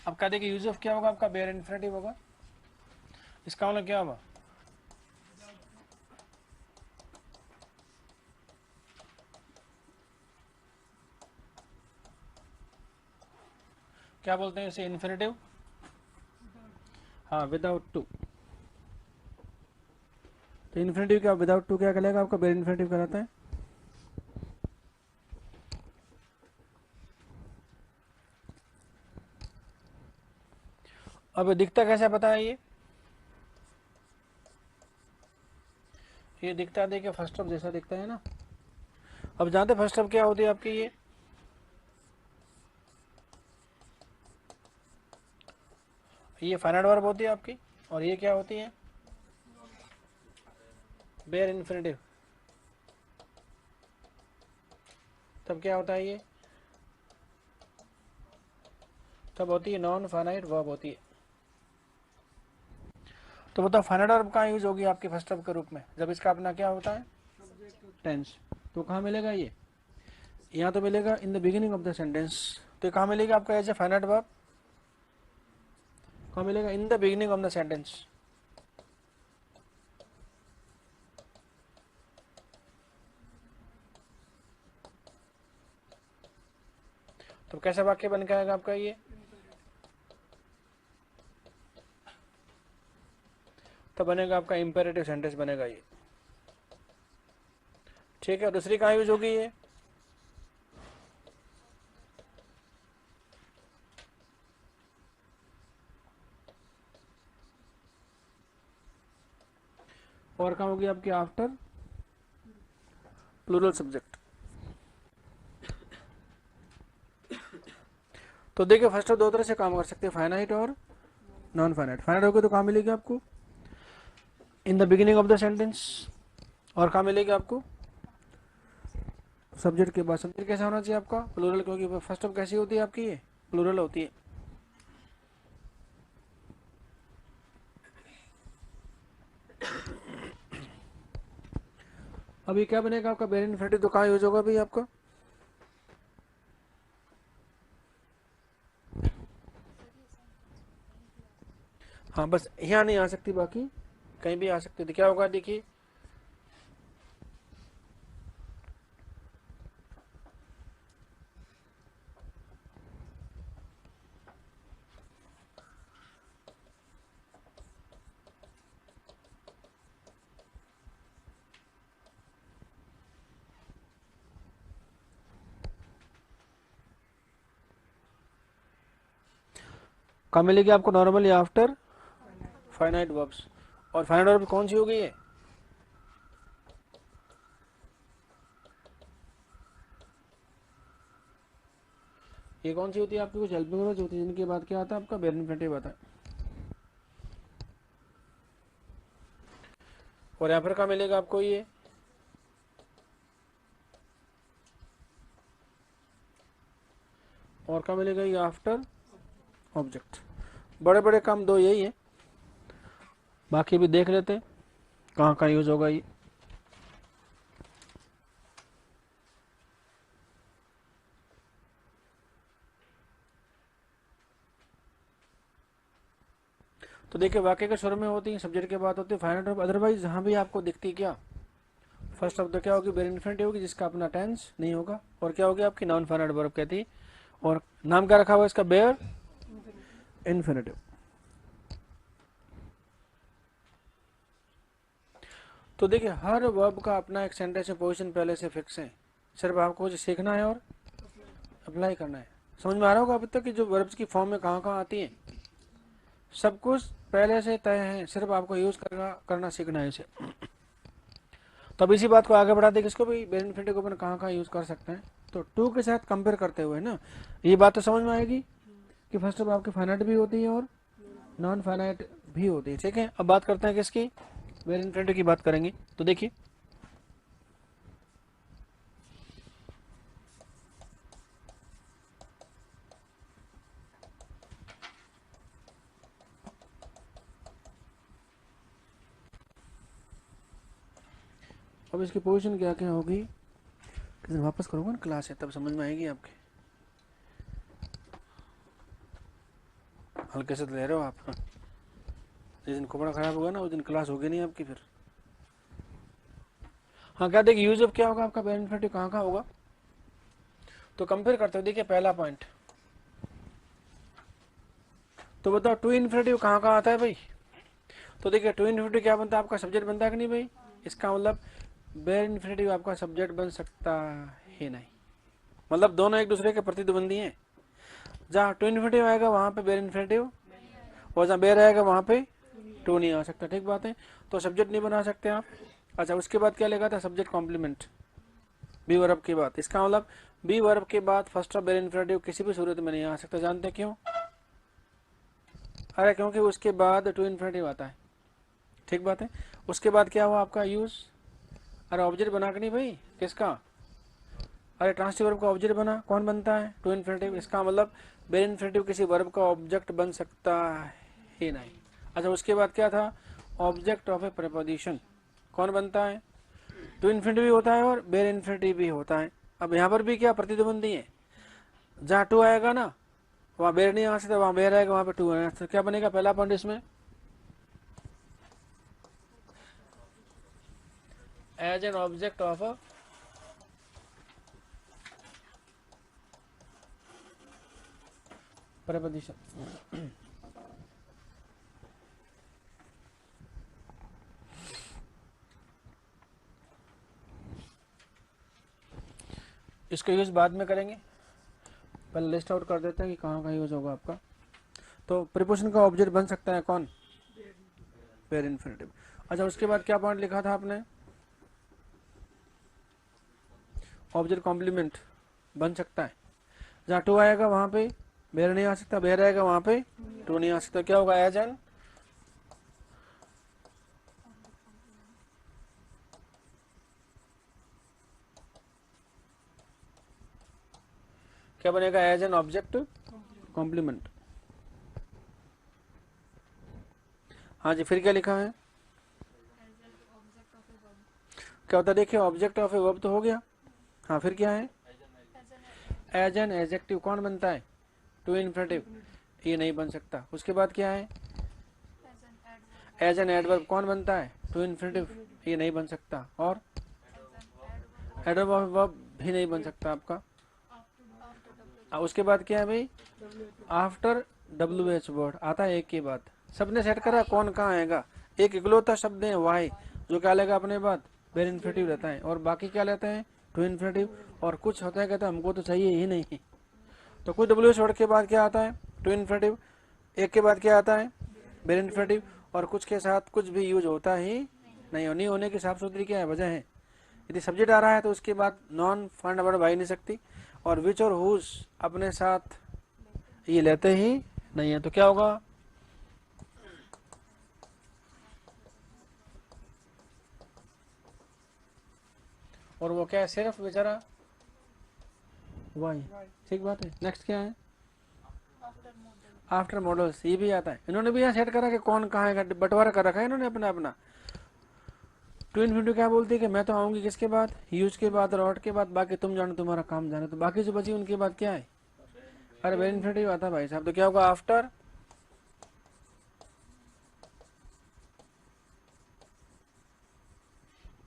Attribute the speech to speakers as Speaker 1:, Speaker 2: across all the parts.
Speaker 1: आपका देखिए use of क्या होगा, आपका बेयर इन्फिनेटिव होगा। इसका मतलब क्या होगा, क्या बोलते हैं इसे, इन्फिनेटिव। हाँ, विदाउट टू। तो इन्फिनेटिव क्या विदाउट टू क्या कहलाएगा, आपका बेयर इन्फिनेटिव कहलाता है। अब दिखता कैसा पता है, ये दिखता है देखिए फर्स्ट ऑफ जैसा दिखता है ना। अब जानते फर्स्ट ऑफ क्या होती है आपकी, ये फाइनाइट वर्ब होती है आपकी, और ये क्या होती है, बेयर इन्फिनेटिव। तब क्या होता है ये, तब होती है नॉन फाइनाइट वर्ब होती है। तो बताओ फाइनाइट वर्ब कहाँ यूज होगी आपकी फर्स्ट ऑफ के रूप में, जब इसका अपना क्या होता है, टेंस। तो कहाँ मिलेगा ये, यहाँ तो मिलेगा in the beginning of the sentence. तो कहाँ मिलेगा आपका एज ए फाइनाइट वर्ब, कहाँ मिलेगा, in the beginning of the sentence. तो कैसा वाक्य बन के आएगा आपका ये, तो बनेगा आपका इंपेरेटिव सेंटेंस बनेगा ये। ठीक है, दूसरी कहाँ यूज होगी ये, और कहाँ होगी आपकी, आफ्टर प्लूरल सब्जेक्ट। तो देखिए फर्स्ट ऑफ दो तरह से काम कर सकते हैं, फाइनाइट और नॉन फाइनाइट। फाइनाइट होगी तो कहाँ मिलेगी आपको, in the beginning of the sentence, और कहाँ मिलेगी आपको, सब्जेक्ट के बाद। सब्जेक्ट कैसा होना चाहिए आपका, प्लूरल, क्योंकि फर्स्ट ऑफ कैसी होती है आपकी, ये प्लूरल होती है। अभी क्या बनेगा आपका, बेयर इन्फिनेटिव तो कहाँ यूज होगा अभी आपका, हाँ बस यहाँ नहीं आ सकती, बाकी कहीं भी आ सकती थी। क्या होगा देखिए, कहाँ मिलेगी आपको, नॉर्मली आफ्टर फाइनाइट वर्ब्स। और फाइनाइट वर्ब कौन सी होगी ये कौन सी होती है आपकी, कुछ हेल्पिंग वर्ब्स होती है जिनके बाद क्या आता है आपका, बेयर इन्फिनेटिव आता है। और यहाँ पर कहाँ मिलेगा आपको ये, और कहाँ मिलेगा ये, आफ्टर ऑब्जेक्ट। बड़े बड़े काम दो यही है, बाकी भी देख लेते हैं कहाँ कहाँ यूज होगा ये। तो देखिए वाक्य के शुरू में होती है, सब्जेक्ट के बाद होती है फाइनाइट वर्ब। अदरवाइज जहाँ भी आपको दिखती है क्या, फर्स्ट ऑफ द क्या होगी, बेयर इन्फिनेटिव होगी जिसका अपना टेंस नहीं होगा, और क्या होगी आपकी नॉन फाइनाइट वर्ब कहती है। और नाम क्या रखा हुआ इसका, बेयर इन्फिनेटिव। तो देखिए हर वर्ब का अपना एक सेंटेंस में पोजीशन पहले से फिक्स है, सिर्फ आपको कुछ सीखना है और अप्लाई करना है। समझ में आ रहा होगा अभी तक कि जो वर्ब्स की फॉर्म में कहाँ कहाँ आती है, सब कुछ पहले से तय है, सिर्फ आपको यूज करना सीखना है इसे। तो अब इसी बात को आगे बढ़ाते हैं, किसको भी बेयर इन्फिनेटिव को अपन कहाँ कहाँ यूज कर सकते हैं। तो टू के साथ कंपेयर करते हुए ना, ये बात तो समझ में आएगी कि फर्स्ट ऑफ आपकी फाइनाइट भी होती है और नॉन फाइनाइट भी होती है। ठीक है, अब बात करते हैं किसकी, बेयर इन्फिनेटिव की बात करेंगे। तो देखिए अब इसकी पोजीशन क्या क्या होगी, किस दिन वापस करूँगा ना क्लास है तब समझ में आएगी आपके। हल्के से तो ले रहे हो आप। जिस दिन कपड़ा खराब होगा ना उस दिन क्लास होगी नहीं आपकी फिर। हाँ क्या देखिए यूज ऑफ क्या होगा आपका बेयर इन्फिनिटिव कहाँ कहाँ होगा, तो कंपेयर करते हो। देखिए पहला पॉइंट तो बताओ टू इन्फिनिटिव कहाँ कहाँ आता है भाई। तो देखिए टू इन्फिनिटिव क्या बनता है आपका सब्जेक्ट बनता है कि नहीं भाई। इसका मतलब बेयर इन्फिनिटिव आपका सब्जेक्ट बन सकता ही नहीं, मतलब दोनों एक दूसरे के प्रतिद्वंदी हैं। जहाँ टू इन्फिनिटिव आएगा वहां पे बेयर इन्फिनिटिव, और जहाँ बेयर आएगा वहां पे टू नहीं आ सकता। ठीक बात है, तो सब्जेक्ट नहीं बना सकते आप। अच्छा उसके बाद क्या लिखा था सब्जेक्ट कॉम्प्लीमेंट बी वर्ब के बाद। इसका मतलब बी वर्ब के बाद फर्स्ट ऑफ बेयर इन्फिनिटिव किसी भी सूरत में नहीं आ सकता। जानते क्यों, अरे क्योंकि उसके बाद टू इन्फिनिटिव आता है। ठीक बात है, उसके बाद क्या हुआ आपका यूज, अरे ऑब्जेक्ट बना के नहीं भाई किसका, अरे ट्रांसिटिव वर्ब का ऑब्जेक्ट बना, कौन बनता है टू इन्फिनिटिव। इसका मतलब बेयर इन्फिनिटिव किसी वर्ब का ऑब्जेक्ट बन सकता ही नहीं। अच्छा उसके बाद क्या था ऑब्जेक्ट ऑफ ए प्रपोजिशन, कौन बनता है, टू इन्फिनिटिव भी होता है और बेयर इन्फिनिटिव भी होता है। अब यहाँ पर भी क्या प्रतिद्वंदी है, जहाँ टू आएगा ना वहाँ बेयर नहीं आ सकता, वहाँ बेयर आएगा वहाँ पे टू आएगा। तो क्या बनेगा पहला पॉइंट इसमें, as an object of a preposition. इसका यूज बाद में करेंगे, पहले लिस्ट आउट कर देते हैं कि कहाँ का यूज होगा आपका। तो प्रीपोजिशन का ऑब्जेक्ट बन सकता है कौन, बेयर इन्फिनिटिव। अच्छा उसके बाद क्या पॉइंट लिखा था आपने, ऑब्जेक्ट कॉम्प्लीमेंट बन सकता है। जहाँ टू आएगा वहां पे बेयर नहीं आ सकता, बेयर आएगा वहां पे टू नहीं आ सकता। क्या होगा एज एन, क्या बनेगा एज एन ऑब्जेक्ट कॉम्प्लीमेंट। हाँ जी फिर क्या लिखा है, क्या होता है देखिए ऑब्जेक्ट ऑफ ए वर्ब तो हो गया। हाँ फिर क्या है एज एन एडजेक्टिव, कौन बनता है टू इन्फिनिटिव, ये नहीं बन सकता। उसके बाद क्या है एज एन एडवर्ब, कौन बनता है टू इन्फिनिटिव, ये नहीं बन सकता। और एडवर्ब भी नहीं बन सकता आपका। उसके बाद क्या है भाई आफ्टर डब्ल्यू एच वर्ड आता है एक के बाद, सबने सेट करा कौन कहाँ आएगा, एक इकलौता शब्द है वाई जो क्या लेगा अपने बाद बेर इन्फिनिटिव रहता है, और बाकी क्या लेते हैं टू इन्फिनिटिव। और कुछ होता है कहता है हमको तो चाहिए ही नहीं, तो कुछ डब्ल्यू एच वर्ड के बाद क्या आता है टू इन्फिनिटिव, एक के बाद क्या आता है बेर इन्फिनिटिव, और कुछ के साथ कुछ भी यूज होता ही नहीं। नहीं होने की साफ सुथरी क्या है वजह है, यदि सब्जेक्ट आ रहा है तो उसके बाद नॉन फंड वर्ड आ ही नहीं सकती, और विच और हुज अपने साथ ये लेते ही नहीं है। तो क्या होगा और वो क्या है सिर्फ बेचारा वाई। ठीक बात है, नेक्स्ट क्या है आफ्टर मॉडल्स, ये भी आता है। इन्होंने भी यहाँ सेट करा कि कौन कहाँ है, बंटवारा कर रखा है इन्होंने अपना अपना। टू इन्फिनिटिव क्या बोलती है कि मैं तो आऊंगी किसके बाद यूज के बाद और ऑट के बाद, बाकी तुम जानो तुम्हारा काम जानो। तो बाकी जो बची उनके बाद क्या है, अरे वेरी इन्फिनिटिव आता है भाई साहब। तो क्या होगा आफ्टर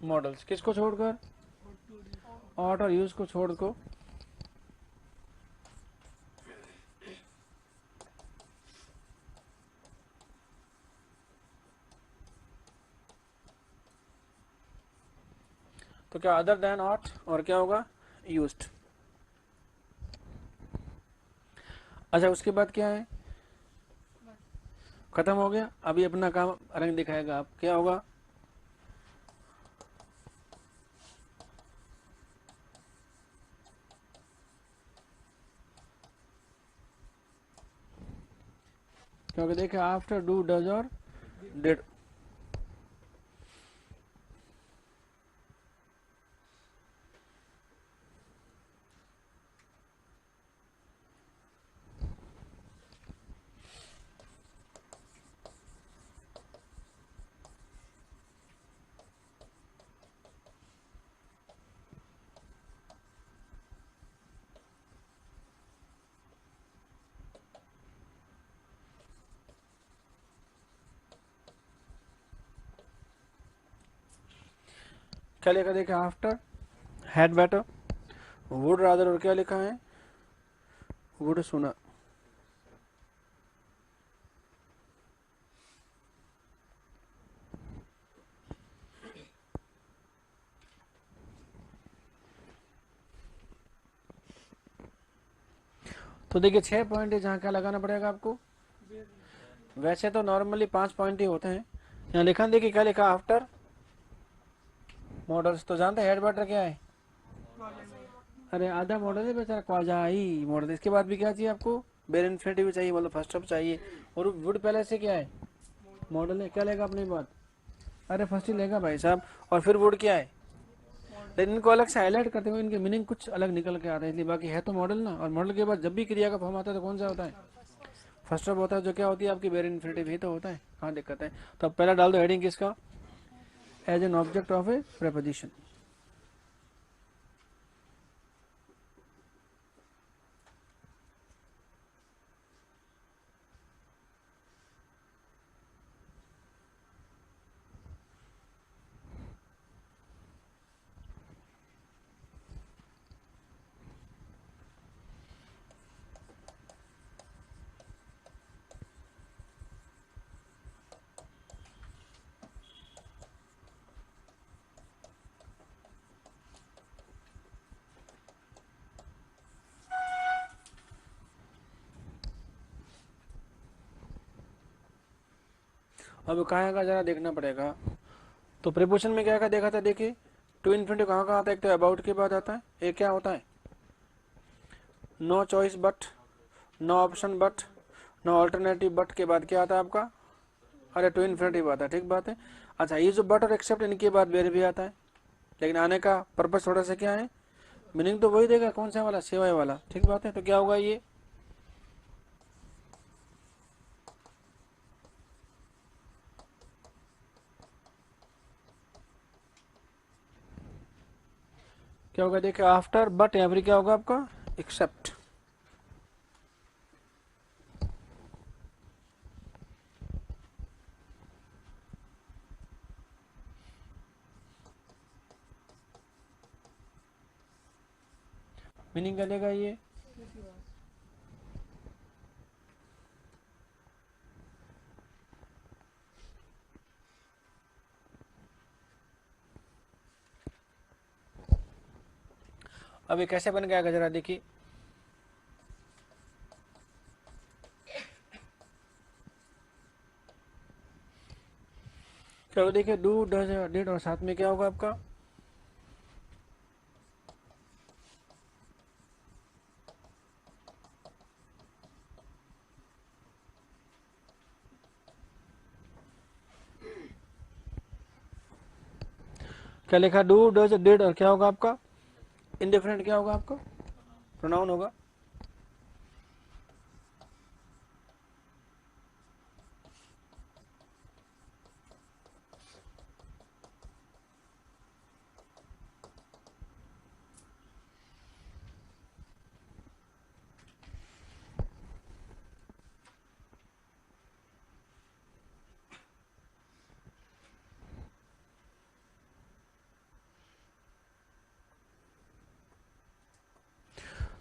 Speaker 1: मॉडल्स, किसको छोड़कर ऑट और यूज को छोड़ को। तो क्या अदर देन ऑट और क्या होगा यूज्ड। अच्छा उसके बाद क्या है खत्म हो गया, अभी अपना काम रंग दिखाएगा। आप क्या होगा क्योंकि देखे आफ्टर डू डज और डिड। क्या लिखा देखिए, after had better, would rather, और क्या लिखा है, वुड सुना। तो देखिए 6 पॉइंट है जहाँ क्या लगाना पड़ेगा आपको। वैसे तो नॉर्मली 5 पॉइंट ही होते हैं। यहाँ लिखा देखिए क्या लिखा, आफ्टर मॉडल्स। तो जानते हैं हेड बेटर क्या है, अरे आधा मॉडल है बेचारा, क्वाजा ही मॉडल। इसके बाद भी क्या चाहिए आपको, बेर इन्फिनिटी भी चाहिए, मतलब फर्स्ट ऑफ चाहिए। और वुड पहले से क्या है, मॉडल है। क्या लेगा अपनी बात, अरे फर्स्ट ही लेगा भाई साहब। और फिर वुड क्या है, लेकिन इनको अलग से हाईलाइट करते हुए इनके मीनिंग कुछ अलग निकल के आते हैं, इसलिए। बाकी है तो मॉडल ना। और मॉडल के बाद जब भी क्रिया का फॉर्म आता है तो कौन सा होता है, फर्स्ट ऑफ होता है, जो क्या होती है आपकी बेर इन्फिनिटी भी तो होता है। कहाँ दिक्कत है। तो अब पहला डाल दो हेडिंग किसका, as an object of a preposition. अब कहाँ का जरा देखना पड़ेगा। तो प्रीपोजिशन में क्या क्या देखा था, देखिए टू इन्फिनिटी कहाँ कहाँ आता है, एक तो अबाउट के बाद आता है, एक क्या होता है, no choice but, no option but, no alternative but के बाद क्या आता है आपका, अरे टू इन्फिनिटी आता है, ठीक बात है। अच्छा ये जो बट और एक्सेप्ट इनके बाद वेर भी आता है, लेकिन आने का पर्पस थोड़ा सा क्या है, मीनिंग तो वही देगा, कौन सा वाला, सिवाय वाला, ठीक बात है। तो क्या होगा ये, क्या होगा देखिए, आफ्टर बट या फिर क्या होगा आपका, एक्सेप्ट। मीनिंग क्या देगा ये, अब ये कैसे बन गया जरा देखिए, चलो देखिए, डू डज डिड और साथ में क्या होगा आपका, क्या लिखा, डू डज डिड, और क्या होगा आपका, इनडिफरेंट क्या होगा आपका, प्रोनाउन होगा।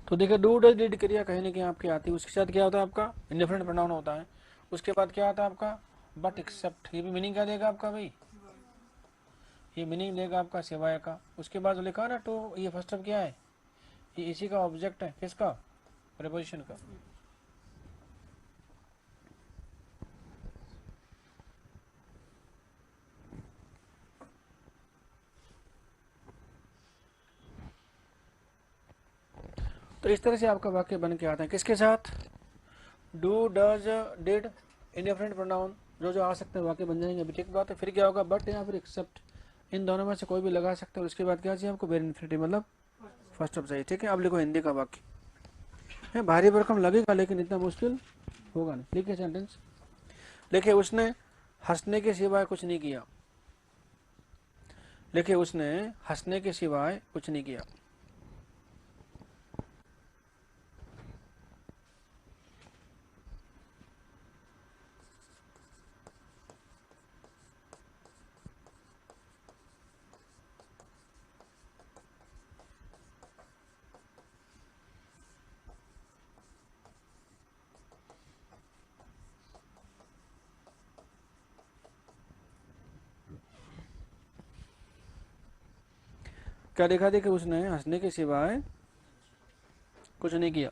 Speaker 1: तो देखिए डू डज डिड क्रिया कहीं ना कहीं आपकी आती है, उसके साथ क्या होता है आपका, इंडिफरेंट प्रोनाउन होता है। उसके बाद क्या आता है आपका, बट एक्सेप्ट, ये भी मीनिंग क्या देगा आपका भाई, ये मीनिंग देगा आपका सिवाय का। उसके बाद जो लिखा ना, तो ये फर्स्ट ऑफ क्या है, ये इसी का ऑब्जेक्ट है, किसका, प्रीपोजिशन का। तो इस तरह से आपका वाक्य बन के आता है, किसके साथ, do does did, indifferent pronoun जो जो आ सकते हैं वाक्य बन जाएंगे अभी, ठीक बात है। फिर क्या होगा, बट या फिर एक्सेप्ट, इन दोनों में से कोई भी लगा सकते हैं। उसके बाद क्या चाहिए आपको, वेरी इन्फिनिटी, मतलब फर्स्ट ऑफ चाहिए, ठीक है। अब लिखो हिंदी का वाक्य है, भारी भरकम लगेगा लेकिन इतना मुश्किल होगा नहीं। लिखिए सेंटेंस, लिखिए उसने हंसने के सिवाय कुछ नहीं किया, लिखिए उसने हंसने के सिवाय कुछ नहीं किया। क्या देखा देखी उसने? हंसने के सिवाय कुछ नहीं किया।